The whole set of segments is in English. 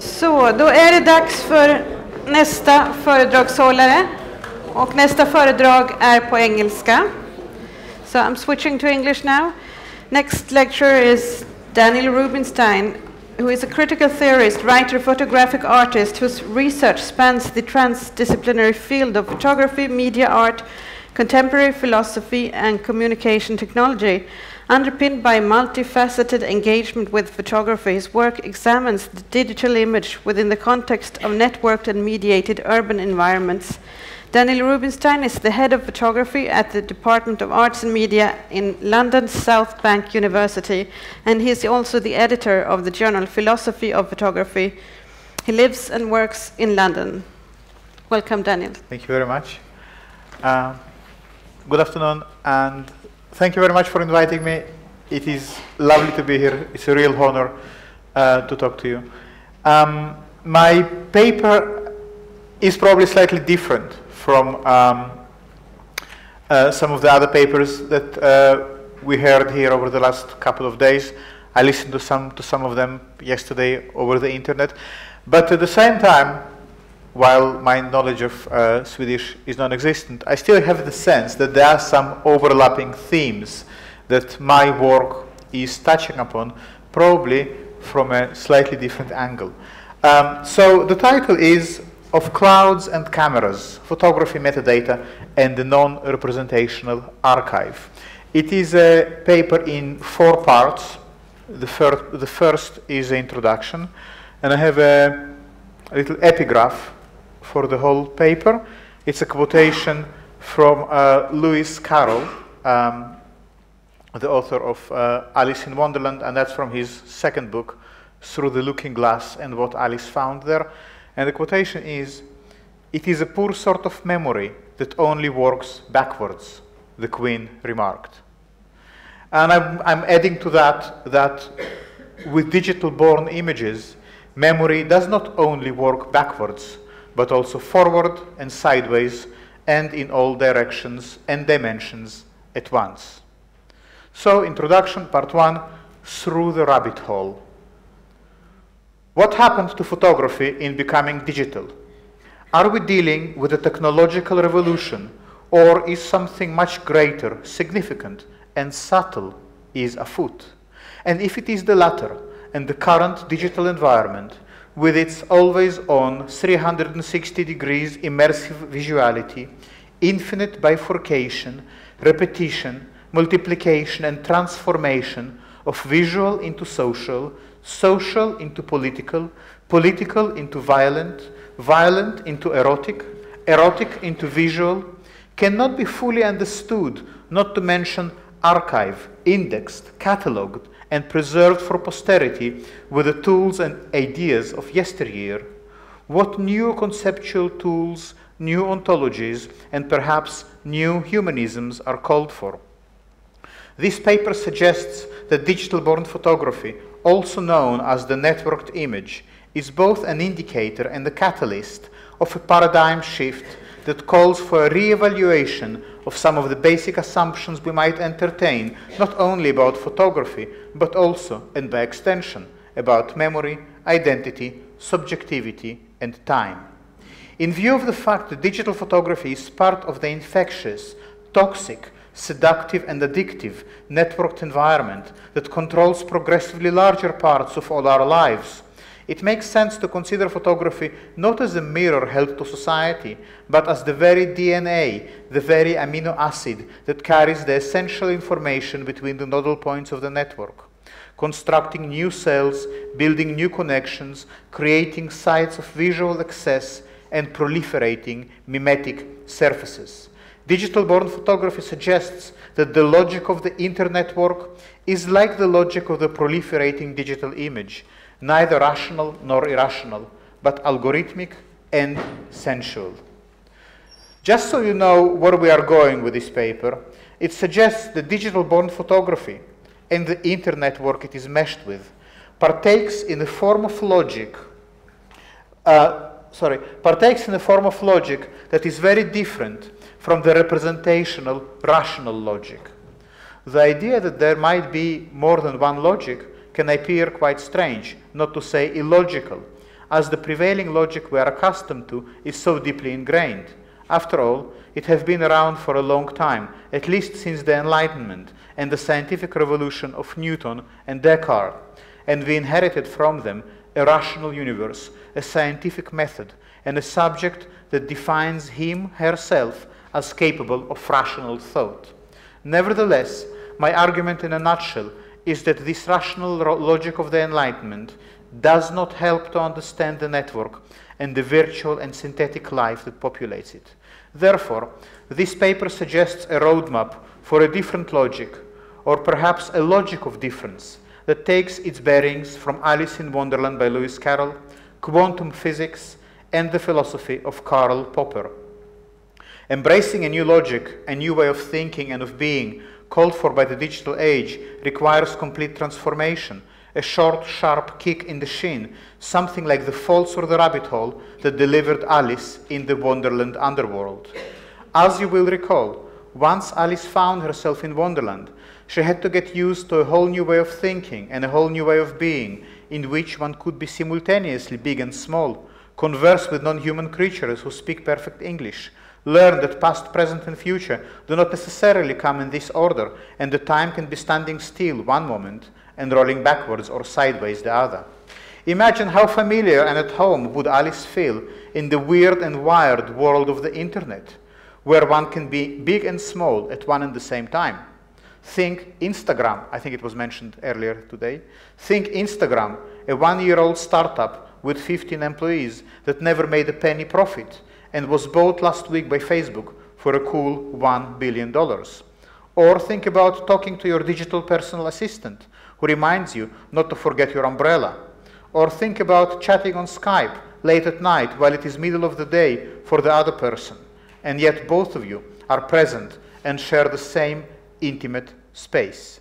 Så, då är det dags för nästa föredragshållare. Och nästa föredrag är på engelska. So I'm switching to English now. Next lecturer is Daniel Rubinstein, who is a critical theorist, writer, photographic artist whose research spans the transdisciplinary field of photography, media art, contemporary philosophy and communication technology. Underpinned by multifaceted engagement with photography, his work examines the digital image within the context of networked and mediated urban environments. Daniel Rubinstein is the head of photography at the Department of Arts and Media in London's South Bank University, and he is also the editor of the journal Philosophy of Photography. He lives and works in London. Welcome, Daniel. Thank you very much. Good afternoon, and thank you very much for inviting me. It is lovely to be here. It's a real honor to talk to you. My paper is probably slightly different from some of the other papers that we heard here over the last couple of days. I listened to some of them yesterday over the internet. But at the same time, while my knowledge of Swedish is non-existent, I still have the sense that there are some overlapping themes that my work is touching upon, probably from a slightly different angle. So the title is Of Clouds and Cameras, Photography Metadata and the Non-Representational Archive. It is a paper in 4 parts. The first is the introduction, and I have a little epigraph for the whole paper. It's a quotation from Lewis Carroll, the author of Alice in Wonderland, and that's from his second book, Through the Looking Glass and What Alice Found There. And the quotation is, "It is a poor sort of memory that only works backwards," the Queen remarked. And I'm adding to that with digital-born images, memory does not only work backwards, but also forward and sideways, and in all directions and dimensions at once. So, introduction, part 1, Through the Rabbit Hole. What happened to photography in becoming digital? Are we dealing with a technological revolution, or is something much greater, significant, and subtle is afoot? And if it is the latter, and the current digital environment, with its always-on 360 degrees immersive visuality, infinite bifurcation, repetition, multiplication, and transformation of visual into social, social into political, political into violent, violent into erotic, erotic into visual, cannot be fully understood, not to mention archived, indexed, catalogued, and preserved for posterity with the tools and ideas of yesteryear. What new conceptual tools, new ontologies, and perhaps new humanisms are called for? This paper suggests that digital-born photography, also known as the networked image, is both an indicator and a catalyst of a paradigm shift that calls for a re-evaluation of some of the basic assumptions we might entertain, not only about photography, but also, and by extension, about memory, identity, subjectivity, and time. In view of the fact that digital photography is part of the infectious, toxic, seductive, and addictive networked environment that controls progressively larger parts of all our lives, it makes sense to consider photography not as a mirror held to society, but as the very DNA, the very amino acid that carries the essential information between the nodal points of the network, constructing new cells, building new connections, creating sites of visual access, and proliferating mimetic surfaces. Digital-born photography suggests that the logic of the internetwork is like the logic of the proliferating digital image, neither rational nor irrational, but algorithmic and sensual. Just so you know where we are going with this paper, it suggests that digital-born photography and the internetwork it is meshed with partakes in a form of logic that is very different from the representational rational logic. The idea that there might be more than one logic can appear quite strange, not to say illogical, as the prevailing logic we are accustomed to is so deeply ingrained. After all, it has been around for a long time, at least since the Enlightenment and the scientific revolution of Newton and Descartes, and we inherited from them a rational universe, a scientific method, and a subject that defines him, herself, as capable of rational thought. Nevertheless, my argument in a nutshell is that this rational logic of the Enlightenment does not help to understand the network and the virtual and synthetic life that populates it. Therefore, this paper suggests a roadmap for a different logic, or perhaps a logic of difference, that takes its bearings from Alice in Wonderland by Lewis Carroll, quantum physics, and the philosophy of Karl Popper. Embracing a new logic, a new way of thinking and of being, called for by the digital age, requires complete transformation, a short, sharp kick in the shin, something like the falls or the rabbit hole that delivered Alice in the Wonderland underworld. As you will recall, once Alice found herself in Wonderland, she had to get used to a whole new way of thinking and a whole new way of being, in which one could be simultaneously big and small, converse with non-human creatures who speak perfect English, learn that past, present, and future do not necessarily come in this order, and the time can be standing still one moment and rolling backwards or sideways the other. Imagine how familiar and at home would Alice feel in the weird and wired world of the internet, where one can be big and small at one and the same time. Think Instagram, I think it was mentioned earlier today. Think Instagram, a one-year-old startup with 15 employees that never made a penny profit and was bought last week by Facebook for a cool $1 billion. Or think about talking to your digital personal assistant who reminds you not to forget your umbrella. Or think about chatting on Skype late at night while it is middle of the day for the other person, and yet both of you are present and share the same intimate space.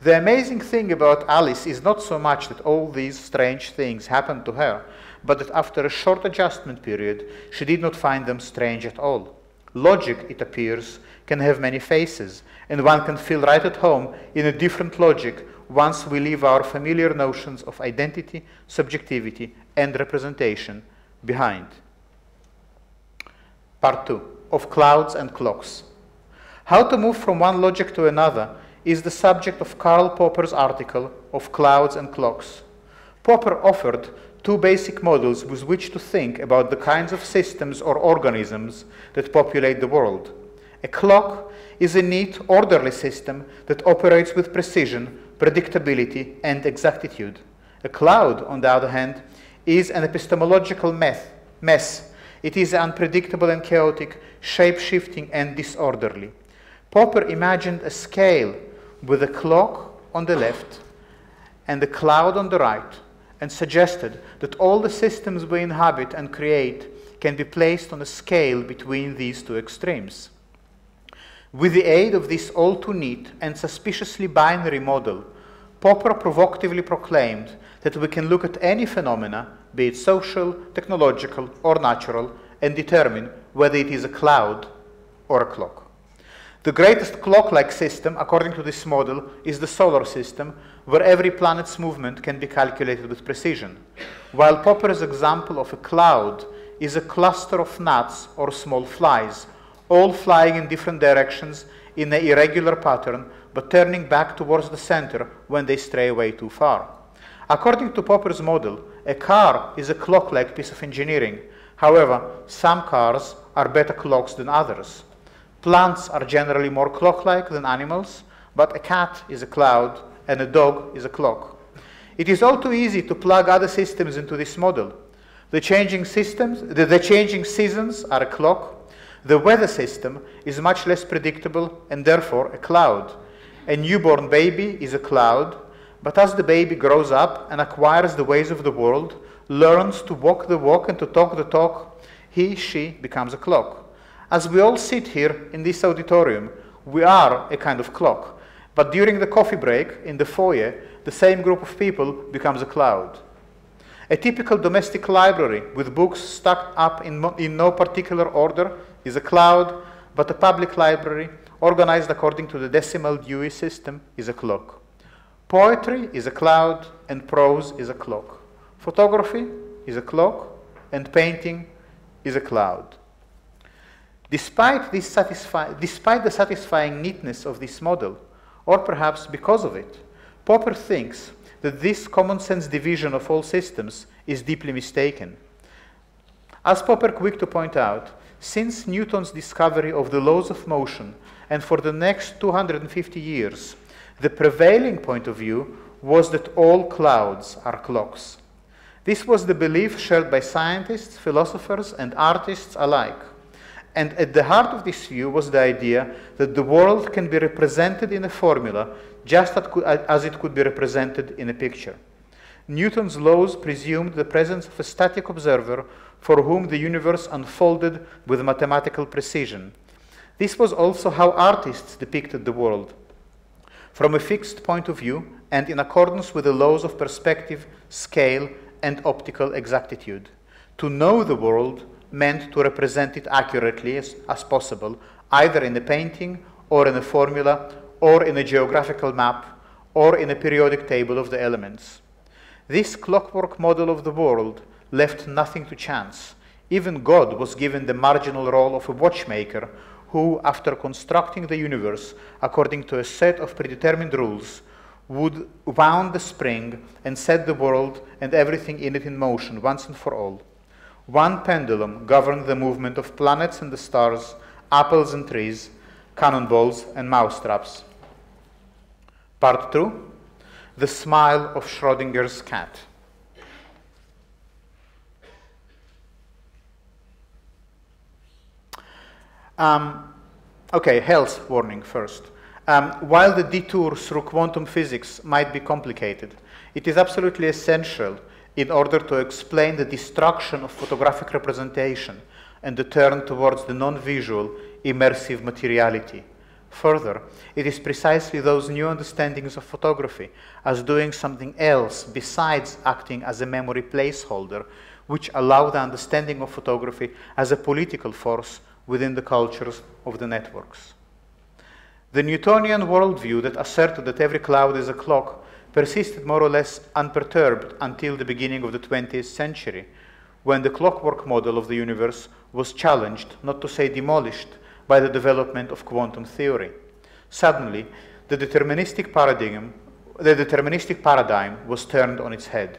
The amazing thing about Alice is not so much that all these strange things happened to her, but that after a short adjustment period, she did not find them strange at all. Logic, it appears, can have many faces, and one can feel right at home in a different logic once we leave our familiar notions of identity, subjectivity, and representation behind. Part 2, of clouds and clocks. How to move from one logic to another is the subject of Karl Popper's article of Clouds and Clocks. Popper offered two basic models with which to think about the kinds of systems or organisms that populate the world. A clock is a neat, orderly system that operates with precision, predictability, and exactitude. A cloud, on the other hand, is an epistemological mess. It is unpredictable and chaotic, shape-shifting and disorderly. Popper imagined a scale with a clock on the left and a cloud on the right, and suggested that all the systems we inhabit and create can be placed on a scale between these two extremes. With the aid of this all too neat and suspiciously binary model, Popper provocatively proclaimed that we can look at any phenomena, be it social, technological, or natural, and determine whether it is a cloud or a clock. The greatest clock-like system, according to this model, is the solar system, where every planet's movement can be calculated with precision, while Popper's example of a cloud is a cluster of gnats or small flies, all flying in different directions in an irregular pattern, but turning back towards the center when they stray away too far. According to Popper's model, a car is a clock-like piece of engineering. However, some cars are better clocks than others. Plants are generally more clock-like than animals, but a cat is a cloud and a dog is a clock. It is all too easy to plug other systems into this model. The changing seasons are a clock. The weather system is much less predictable and therefore a cloud. A newborn baby is a cloud, but as the baby grows up and acquires the ways of the world, learns to walk the walk and to talk the talk, she becomes a clock. As we all sit here in this auditorium, we are a kind of clock. But during the coffee break in the foyer, the same group of people becomes a cloud. A typical domestic library with books stacked up in no particular order is a cloud, but a public library, organized according to the decimal Dewey system, is a clock. Poetry is a cloud, and prose is a clock. Photography is a clock, and painting is a cloud. Despite the satisfying neatness of this model, or perhaps because of it, Popper thinks that this common sense division of all systems is deeply mistaken. As Popper quick to point out, since Newton's discovery of the laws of motion, and for the next 250 years, the prevailing point of view was that all clouds are clocks. This was the belief shared by scientists, philosophers, and artists alike. And at the heart of this view was the idea that the world can be represented in a formula just as it could be represented in a picture. Newton's laws presumed the presence of a static observer for whom the universe unfolded with mathematical precision. This was also how artists depicted the world, from a fixed point of view and in accordance with the laws of perspective, scale, and optical exactitude. To know the world meant to represent it accurately as possible, either in a painting, or in a formula, or in a geographical map, or in a periodic table of the elements. This clockwork model of the world left nothing to chance. Even God was given the marginal role of a watchmaker who, after constructing the universe according to a set of predetermined rules, would wound the spring and set the world and everything in it in motion once and for all. One pendulum governed the movement of planets and the stars, apples and trees, cannonballs and mousetraps. Part 2. The smile of Schrödinger's cat. Okay, health warning first. While the detour through quantum physics might be complicated, it is absolutely essential in order to explain the destruction of photographic representation and the turn towards the non-visual, immersive materiality. Further, it is precisely those new understandings of photography as doing something else besides acting as a memory placeholder, which allow the understanding of photography as a political force within the cultures of the networks. The Newtonian worldview that asserted that every cloud is a clock persisted more or less unperturbed until the beginning of the 20th century, when the clockwork model of the universe was challenged, not to say demolished, by the development of quantum theory. Suddenly, the deterministic paradigm was turned on its head.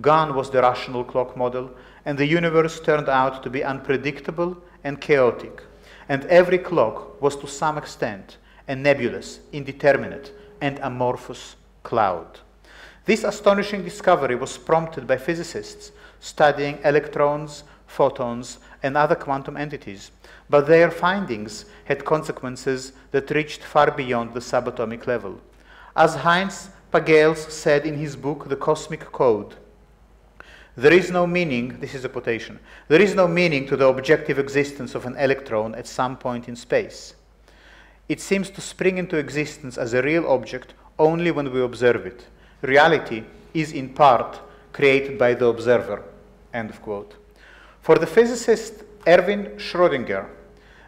Gone was the rational clock model, and the universe turned out to be unpredictable and chaotic, and every clock was to some extent a nebulous, indeterminate, and amorphous cloud. This astonishing discovery was prompted by physicists studying electrons, photons, and other quantum entities, but their findings had consequences that reached far beyond the subatomic level. As Heinz Pagels said in his book, The Cosmic Code, there is no meaning, this is a quotation, there is no meaning to the objective existence of an electron at some point in space. It seems to spring into existence as a real object only when we observe it. Reality is in part created by the observer, end of quote. For the physicist Erwin Schrödinger,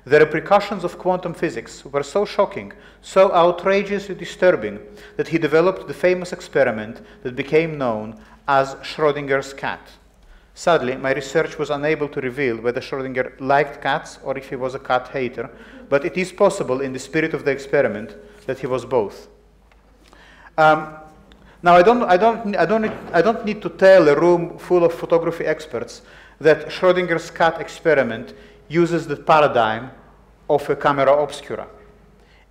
the repercussions of quantum physics were so shocking, so outrageously disturbing, that he developed the famous experiment that became known as Schrödinger's cat. Sadly, my research was unable to reveal whether Schrödinger liked cats or if he was a cat hater, but it is possible in the spirit of the experiment that he was both. Now, I don't need to tell a room full of photography experts that Schrödinger's cat experiment uses the paradigm of a camera obscura.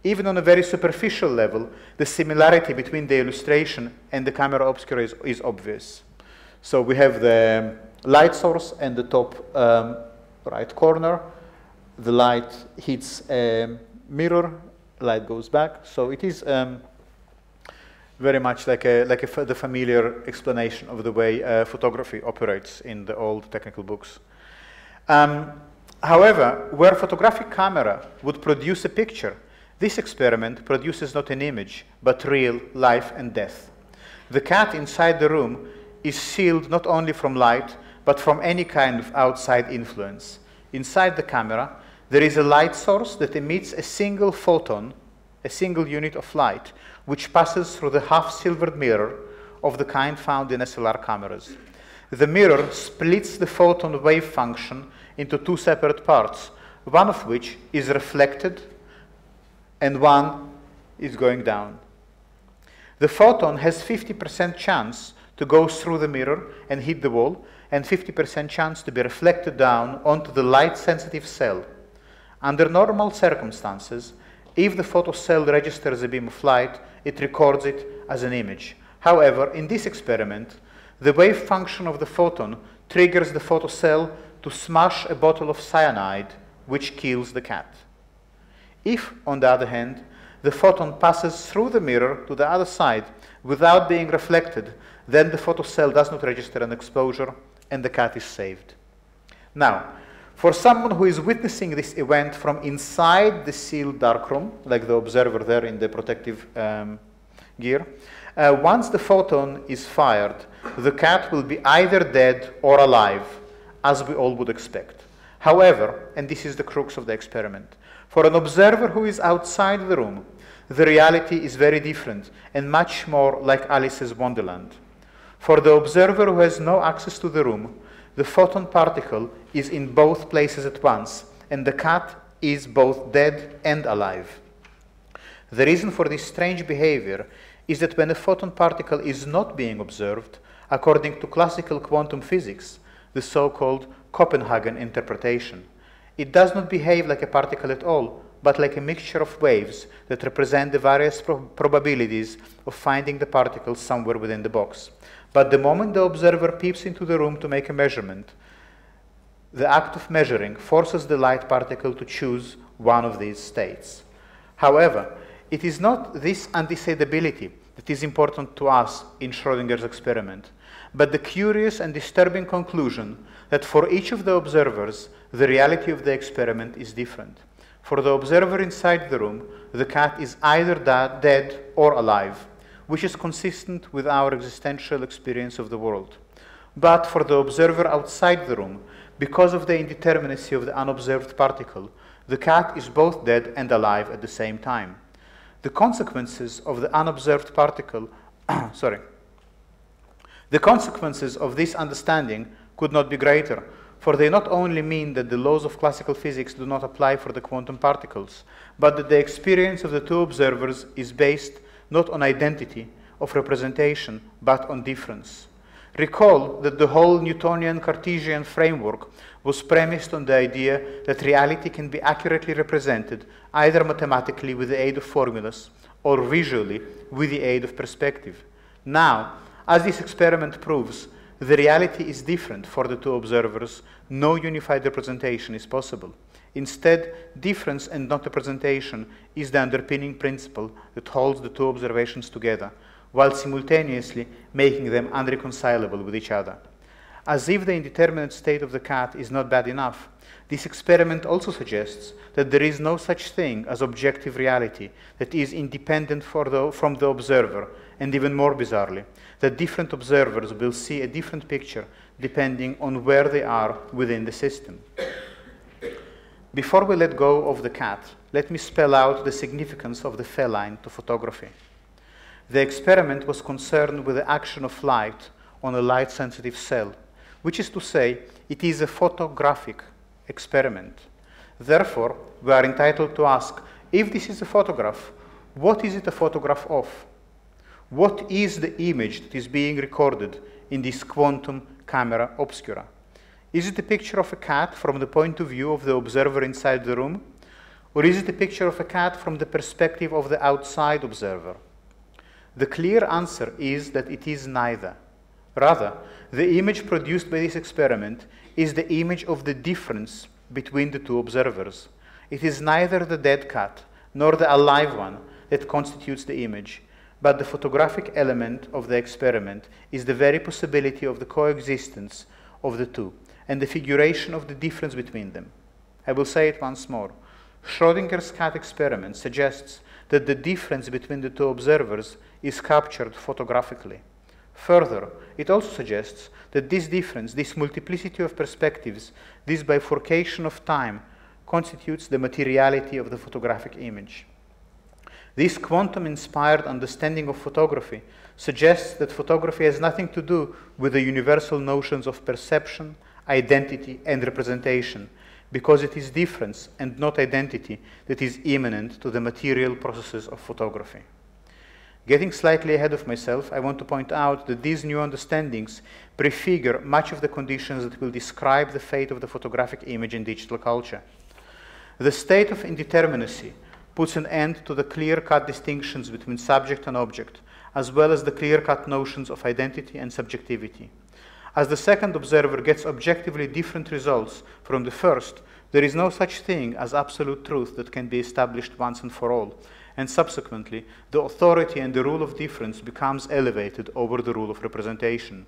Even on a very superficial level, the similarity between the illustration and the camera obscura is obvious. So we have the light source in the top right corner. The light hits a mirror, light goes back. So it is very much like the familiar explanation of the way photography operates in the old technical books. However, where a photographic camera would produce a picture, this experiment produces not an image, but real life and death. The cat inside the room is sealed not only from light, but from any kind of outside influence. Inside the camera, there is a light source that emits a single photon, a single unit of light, which passes through the half-silvered mirror of the kind found in SLR cameras. The mirror splits the photon wave function into two separate parts, one of which is reflected and one is going down. The photon has 50% chance to go through the mirror and hit the wall, and 50% chance to be reflected down onto the light-sensitive cell. Under normal circumstances, if the photocell registers a beam of light, it records it as an image. However, in this experiment, the wave function of the photon triggers the photocell to smash a bottle of cyanide, which kills the cat. If, on the other hand, the photon passes through the mirror to the other side without being reflected, then the photocell does not register an exposure and the cat is saved. Now, for someone who is witnessing this event from inside the sealed darkroom, like the observer there in the protective gear, once the photon is fired, the cat will be either dead or alive, as we all would expect. However, and this is the crux of the experiment, for an observer who is outside the room, the reality is very different and much more like Alice's Wonderland. For the observer who has no access to the room, the photon particle is in both places at once, and the cat is both dead and alive. The reason for this strange behavior is that when a photon particle is not being observed, according to classical quantum physics, the so-called Copenhagen interpretation, it does not behave like a particle at all, but like a mixture of waves that represent the various probabilities of finding the particle somewhere within the box. But the moment the observer peeps into the room to make a measurement, the act of measuring forces the light particle to choose one of these states. However, it is not this undecidability that is important to us in Schrödinger's experiment, but the curious and disturbing conclusion that for each of the observers, the reality of the experiment is different. For the observer inside the room, the cat is either dead or alive, which is consistent with our existential experience of the world. But for the observer outside the room, because of the indeterminacy of the unobserved particle, the cat is both dead and alive at the same time. The consequences of the unobserved particle, the consequences of this understanding could not be greater, for they not only mean that the laws of classical physics do not apply for the quantum particles, but that the experience of the two observers is based not on identity of representation, but on difference. Recall that the whole Newtonian Cartesian framework was premised on the idea that reality can be accurately represented either mathematically with the aid of formulas or visually with the aid of perspective. Now, as this experiment proves, the reality is different for the two observers. No unified representation is possible. Instead, difference and not representation is the underpinning principle that holds the two observations together, while simultaneously making them unreconcilable with each other. As if the indeterminate state of the cat is not bad enough, this experiment also suggests that there is no such thing as objective reality that is independent from the observer, and even more bizarrely, that different observers will see a different picture depending on where they are within the system. Before we let go of the cat, let me spell out the significance of the feline to photography. The experiment was concerned with the action of light on a light-sensitive cell, which is to say, it is a photographic experiment. Therefore, we are entitled to ask, if this is a photograph, what is it a photograph of? What is the image that is being recorded in this quantum camera obscura? Is it a picture of a cat from the point of view of the observer inside the room? Or is it a picture of a cat from the perspective of the outside observer? The clear answer is that it is neither. Rather, the image produced by this experiment is the image of the difference between the two observers. It is neither the dead cat nor the alive one that constitutes the image, but the photographic element of the experiment is the very possibility of the coexistence of the two and the figuration of the difference between them. I will say it once more. Schrödinger's cat experiment suggests that the difference between the two observers is captured photographically. Further, it also suggests that this difference, this multiplicity of perspectives, this bifurcation of time, constitutes the materiality of the photographic image. This quantum-inspired understanding of photography suggests that photography has nothing to do with the universal notions of perception, identity, and representation, because it is difference and not identity that is immanent to the material processes of photography. Getting slightly ahead of myself, I want to point out that these new understandings prefigure much of the conditions that will describe the fate of the photographic image in digital culture. The state of indeterminacy puts an end to the clear-cut distinctions between subject and object, as well as the clear-cut notions of identity and subjectivity. As the second observer gets objectively different results from the first, there is no such thing as absolute truth that can be established once and for all, and subsequently, the authority and the rule of difference becomes elevated over the rule of representation.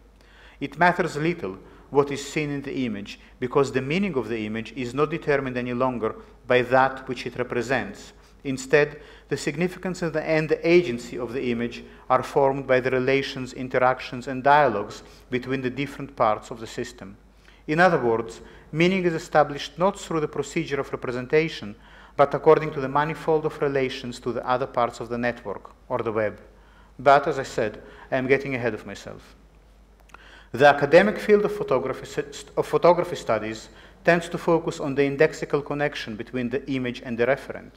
It matters little what is seen in the image, because the meaning of the image is not determined any longer by that which it represents. Instead, the significance and the agency of the image are formed by the relations, interactions, and dialogues between the different parts of the system. In other words, meaning is established not through the procedure of representation, but according to the manifold of relations to the other parts of the network, or the web. But, as I said, I am getting ahead of myself. The academic field of photography studies tends to focus on the indexical connection between the image and the referent.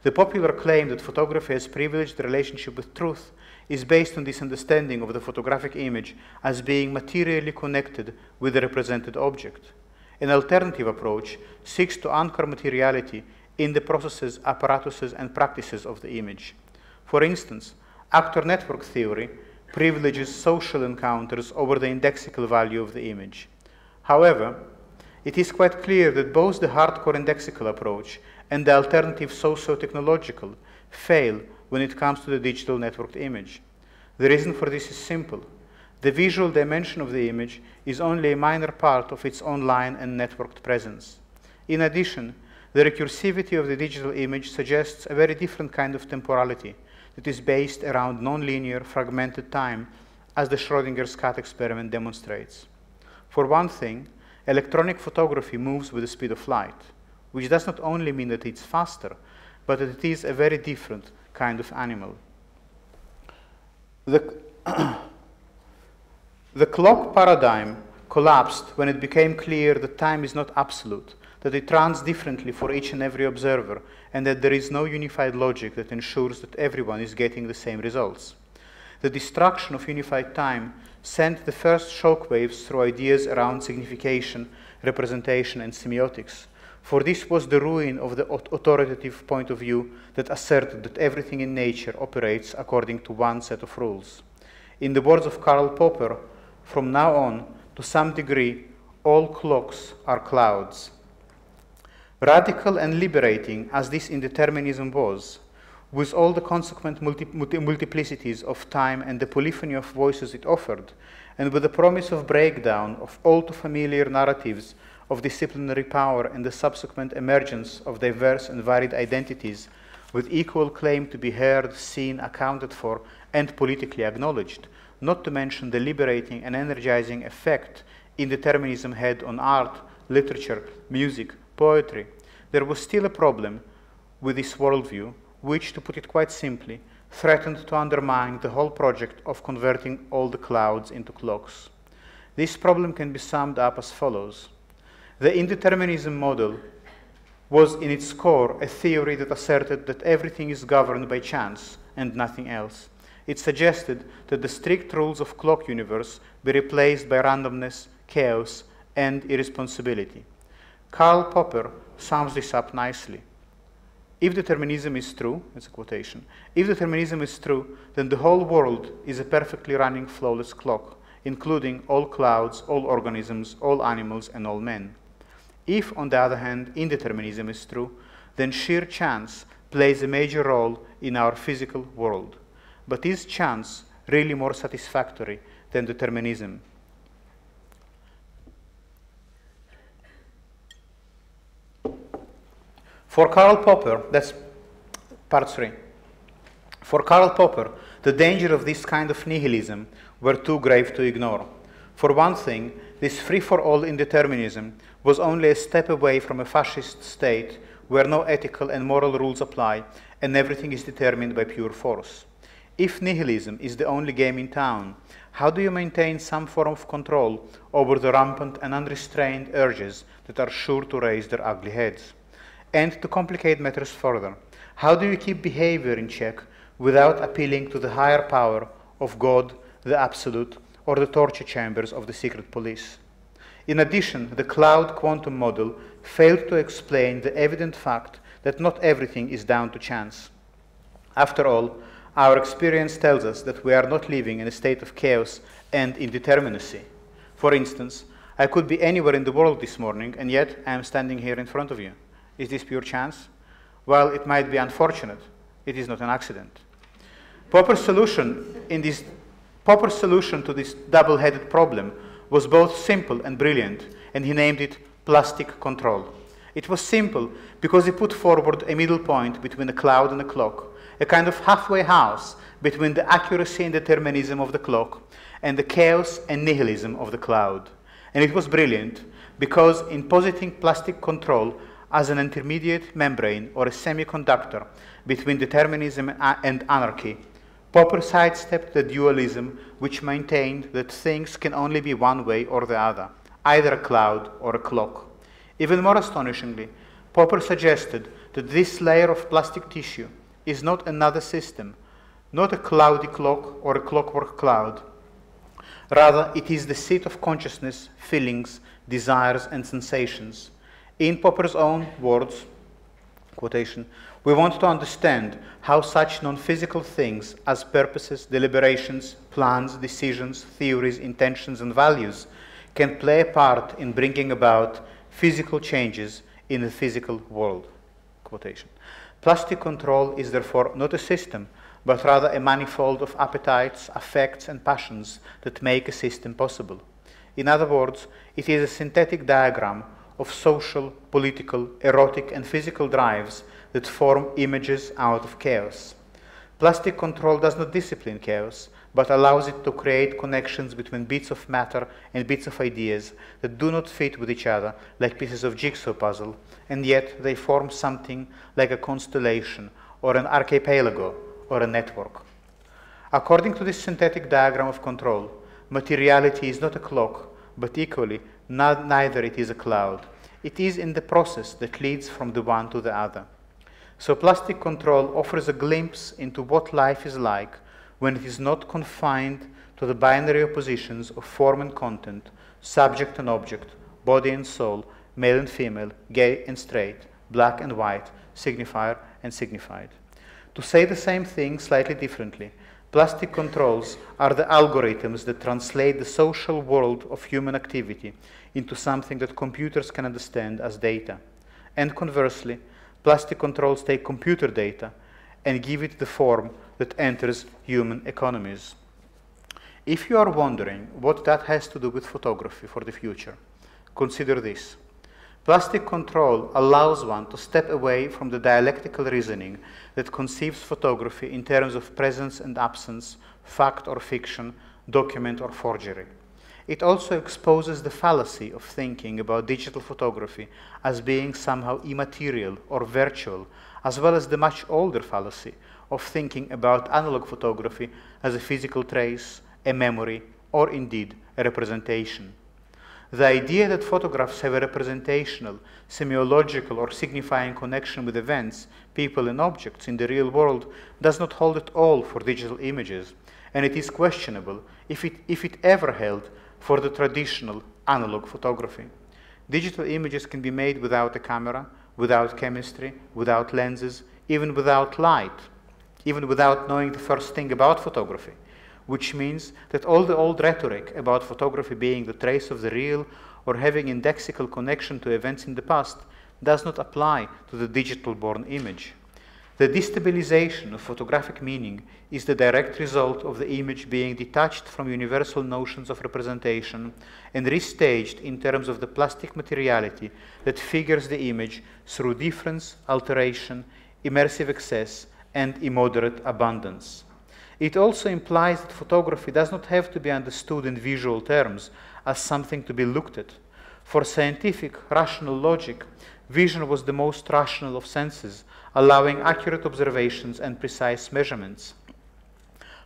The popular claim that photography has privileged relationship with truth is based on this understanding of the photographic image as being materially connected with the represented object. An alternative approach seeks to anchor materiality in the processes, apparatuses, and practices of the image. For instance, actor network theory privileges social encounters over the indexical value of the image. However, it is quite clear that both the hardcore indexical approach and the alternative socio-technological fail when it comes to the digital networked image. The reason for this is simple. The visual dimension of the image is only a minor part of its online and networked presence. In addition, the recursivity of the digital image suggests a very different kind of temporality that is based around nonlinear, fragmented time, as the Schrödinger's cat experiment demonstrates. For one thing, electronic photography moves with the speed of light, which does not only mean that it's faster, but that it is a very different kind of animal. The clock paradigm collapsed when it became clear that time is not absolute, that it runs differently for each and every observer, and that there is no unified logic that ensures that everyone is getting the same results. The destruction of unified time sent the first shockwaves through ideas around signification, representation, and semiotics, for this was the ruin of the authoritative point of view that asserted that everything in nature operates according to one set of rules. In the words of Karl Popper, from now on, to some degree, all clocks are clouds. Radical and liberating as this indeterminism was, with all the consequent multiplicities of time and the polyphony of voices it offered, and with the promise of breakdown of all too familiar narratives of disciplinary power and the subsequent emergence of diverse and varied identities with equal claim to be heard, seen, accounted for, and politically acknowledged, not to mention the liberating and energizing effect indeterminism had on art, literature, music, poetry, there was still a problem with this worldview, which, to put it quite simply, threatened to undermine the whole project of converting all the clouds into clocks. This problem can be summed up as follows. The indeterminism model was in its core a theory that asserted that everything is governed by chance and nothing else. It suggested that the strict rules of clock universe be replaced by randomness, chaos, and irresponsibility. Karl Popper sums this up nicely. If determinism is true, it's a quotation, if determinism is true, then the whole world is a perfectly running flawless clock, including all clouds, all organisms, all animals, and all men. If, on the other hand, indeterminism is true, then sheer chance plays a major role in our physical world. But is chance really more satisfactory than determinism? For Karl Popper, that's part 3. For Karl Popper, the danger of this kind of nihilism were too grave to ignore. For one thing, this free-for-all indeterminism was only a step away from a fascist state where no ethical and moral rules apply, and everything is determined by pure force. If nihilism is the only game in town, how do you maintain some form of control over the rampant and unrestrained urges that are sure to raise their ugly heads? And to complicate matters further, how do you keep behavior in check without appealing to the higher power of God, the Absolute, or the torture chambers of the secret police? In addition, the cloud quantum model failed to explain the evident fact that not everything is down to chance. After all, our experience tells us that we are not living in a state of chaos and indeterminacy. For instance, I could be anywhere in the world this morning, and yet I am standing here in front of you. Is this pure chance? While it might be unfortunate, it is not an accident. Popper's solution to this double-headed problem was both simple and brilliant, and he named it plastic control. It was simple because he put forward a middle point between a cloud and a clock, a kind of halfway house between the accuracy and determinism of the clock and the chaos and nihilism of the cloud. And it was brilliant because in positing plastic control as an intermediate membrane or a semiconductor between determinism and anarchy, Popper sidestepped the dualism which maintained that things can only be one way or the other, either a cloud or a clock. Even more astonishingly, Popper suggested that this layer of plastic tissue is not another system, not a cloudy clock or a clockwork cloud. Rather, it is the seat of consciousness, feelings, desires, and sensations. In Popper's own words, quotation, "We want to understand how such non-physical things as purposes, deliberations, plans, decisions, theories, intentions, and values can play a part in bringing about physical changes in the physical world." Quotation. Plastic control is therefore not a system, but rather a manifold of appetites, affects, and passions that make a system possible. In other words, it is a synthetic diagram of social, political, erotic, and physical drives that form images out of chaos. Plastic control does not discipline chaos, but allows it to create connections between bits of matter and bits of ideas that do not fit with each other like pieces of jigsaw puzzle, and yet they form something like a constellation or an archipelago or a network. According to this synthetic diagram of control, materiality is not a clock, but equally neither it is a cloud. It is in the process that leads from the one to the other. So plastic control offers a glimpse into what life is like when it is not confined to the binary oppositions of form and content, subject and object, body and soul, male and female, gay and straight, black and white, signifier and signified. To say the same thing slightly differently, plastic controls are the algorithms that translate the social world of human activity into something that computers can understand as data. And conversely, plastic controls take computer data and give it the form that enters human economies. If you are wondering what that has to do with photography for the future, consider this. Plastic control allows one to step away from the dialectical reasoning that conceives photography in terms of presence and absence, fact or fiction, document or forgery. It also exposes the fallacy of thinking about digital photography as being somehow immaterial or virtual, as well as the much older fallacy of thinking about analog photography as a physical trace, a memory, or indeed a representation. The idea that photographs have a representational, semiological, or signifying connection with events, people, and objects in the real world does not hold at all for digital images, and it is questionable if it ever held for the traditional analog photography. Digital images can be made without a camera, without chemistry, without lenses, even without light, even without knowing the first thing about photography, which means that all the old rhetoric about photography being the trace of the real or having indexical connection to events in the past does not apply to the digital-born image. The destabilization of photographic meaning is the direct result of the image being detached from universal notions of representation and restaged in terms of the plastic materiality that figures the image through difference, alteration, immersive excess, and immoderate abundance. It also implies that photography does not have to be understood in visual terms as something to be looked at. For scientific, rational logic, vision was the most rational of senses, allowing accurate observations and precise measurements.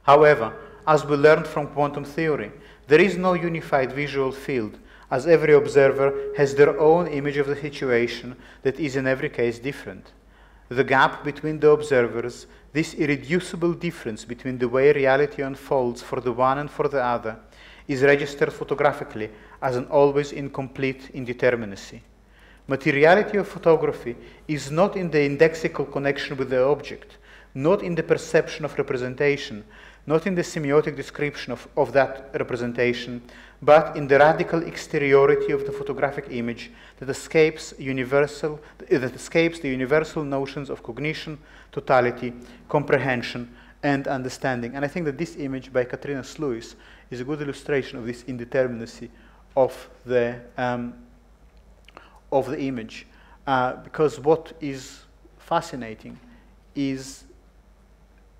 However, as we learned from quantum theory, there is no unified visual field, as every observer has their own image of the situation that is in every case different. The gap between the observers, this irreducible difference between the way reality unfolds for the one and for the other, is registered photographically as an always incomplete indeterminacy. Materiality of photography is not in the indexical connection with the object, not in the perception of representation, not in the semiotic description of that representation, but in the radical exteriority of the photographic image that escapes the universal notions of cognition, totality, comprehension, and understanding. And I think that this image by Katrina Sluis is a good illustration of this indeterminacy of the image, because what is fascinating is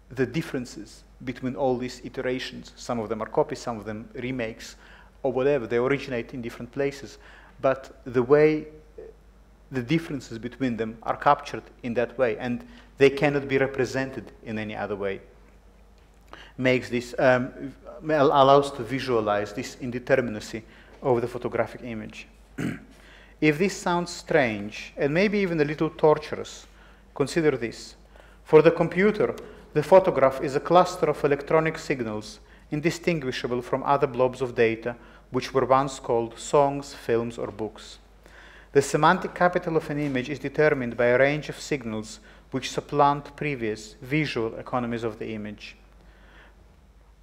the differences between all these iterations. Some of them are copies, some of them remakes, or whatever. They originate in different places. But the way the differences between them are captured in that way, and they cannot be represented in any other way, makes this, allows to visualize this indeterminacy of the photographic image. If this sounds strange, and maybe even a little torturous, consider this. For the computer, the photograph is a cluster of electronic signals indistinguishable from other blobs of data which were once called songs, films, or books. The semantic capital of an image is determined by a range of signals which supplant previous visual economies of the image.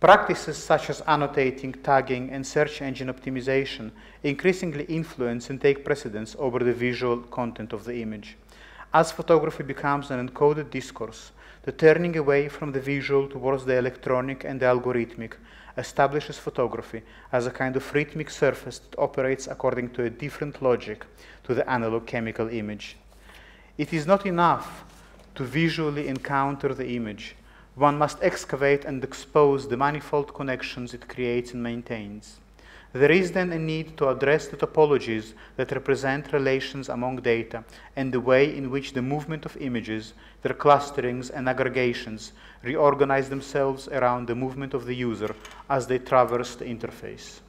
Practices such as annotating, tagging, and search engine optimization increasingly influence and take precedence over the visual content of the image. As photography becomes an encoded discourse, the turning away from the visual towards the electronic and the algorithmic establishes photography as a kind of rhythmic surface that operates according to a different logic to the analog chemical image. It is not enough to visually encounter the image. One must excavate and expose the manifold connections it creates and maintains. There is then a need to address the topologies that represent relations among data and the way in which the movement of images, their clusterings and aggregations, reorganize themselves around the movement of the user as they traverse the interface.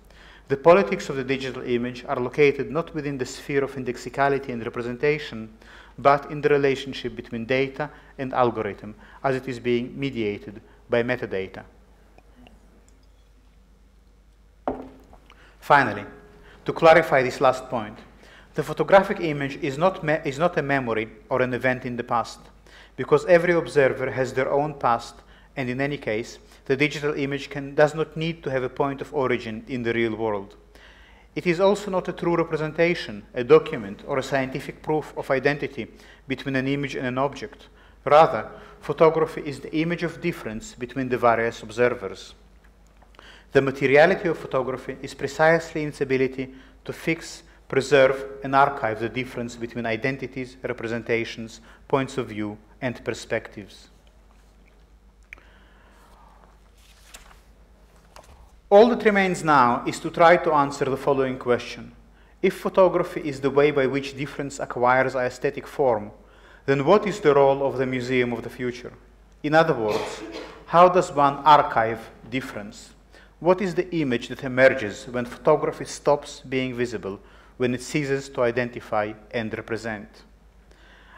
The politics of the digital image are located not within the sphere of indexicality and representation, but in the relationship between data and algorithm as it is being mediated by metadata. Finally, to clarify this last point, the photographic image is not a memory or an event in the past, because every observer has their own past, and in any case, the digital image does not need to have a point of origin in the real world. It is also not a true representation, a document, or a scientific proof of identity between an image and an object. Rather, photography is the image of difference between the various observers. The materiality of photography is precisely in its ability to fix, preserve, and archive the difference between identities, representations, points of view, and perspectives. All that remains now is to try to answer the following question. If photography is the way by which difference acquires an aesthetic form, then what is the role of the museum of the future? In other words, how does one archive difference? What is the image that emerges when photography stops being visible, when it ceases to identify and represent?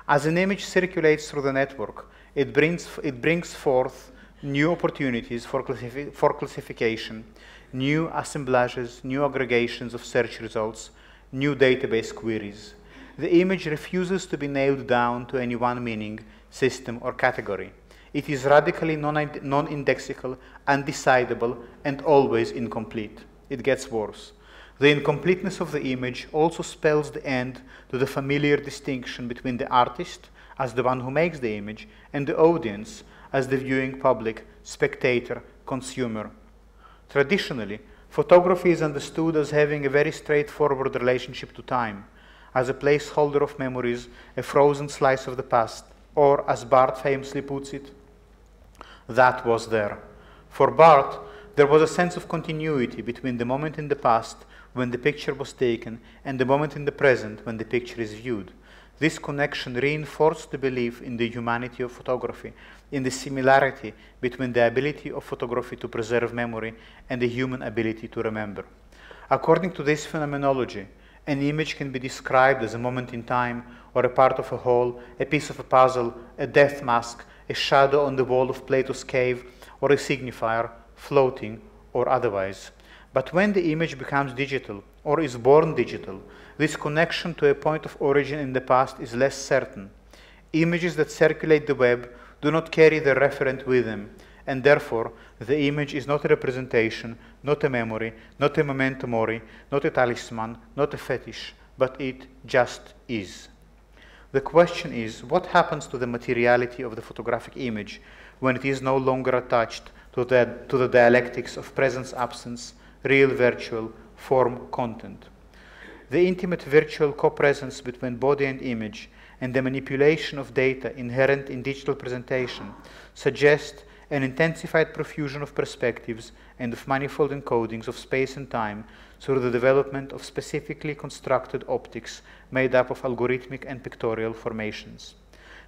As an image circulates through the network, it brings forth new opportunities for classification, new assemblages, new aggregations of search results, new database queries. The image refuses to be nailed down to any one meaning, system, or category. It is radically non-indexical, undecidable, and always incomplete. It gets worse. The incompleteness of the image also spells the end to the familiar distinction between the artist, as the one who makes the image, and the audience, as the viewing public, spectator, consumer. Traditionally, photography is understood as having a very straightforward relationship to time, as a placeholder of memories, a frozen slice of the past, or, as Barth famously puts it, that was there. For Barth, there was a sense of continuity between the moment in the past when the picture was taken and the moment in the present when the picture is viewed. This connection reinforced the belief in the humanity of photography, in the similarity between the ability of photography to preserve memory and the human ability to remember. According to this phenomenology, an image can be described as a moment in time, or a part of a whole, a piece of a puzzle, a death mask, a shadow on the wall of Plato's cave, or a signifier, floating or otherwise. But when the image becomes digital, or is born digital, this connection to a point of origin in the past is less certain. Images that circulate the web do not carry the referent with them, and therefore the image is not a representation, not a memory, not a memento mori, not a talisman, not a fetish, but it just is. The question is, what happens to the materiality of the photographic image when it is no longer attached to the dialectics of presence-absence, real-virtual, form-content? The intimate virtual co-presence between body and image and the manipulation of data inherent in digital presentation suggest an intensified profusion of perspectives and of manifold encodings of space and time through the development of specifically constructed optics made up of algorithmic and pictorial formations.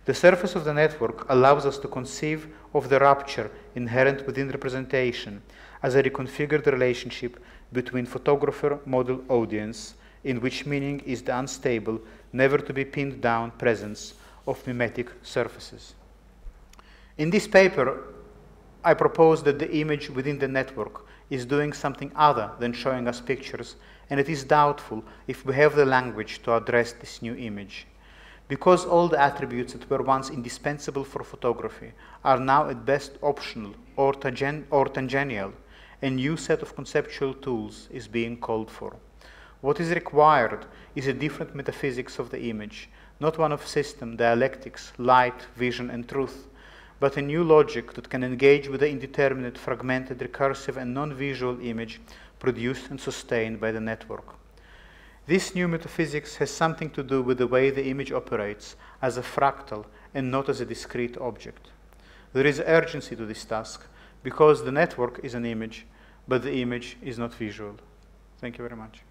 The surface of the network allows us to conceive of the rupture inherent within representation as a reconfigured relationship between photographer-model audience, in which meaning is the unstable, never to be pinned down presence of mimetic surfaces. In this paper, I propose that the image within the network is doing something other than showing us pictures, and it is doubtful if we have the language to address this new image. Because all the attributes that were once indispensable for photography are now at best optional or tangential, a new set of conceptual tools is being called for. What is required is a different metaphysics of the image, not one of system, dialectics, light, vision, and truth, but a new logic that can engage with the indeterminate, fragmented, recursive, and non-visual image produced and sustained by the network. This new metaphysics has something to do with the way the image operates as a fractal and not as a discrete object. There is urgency to this task because the network is an image, but the image is not visual. Thank you very much.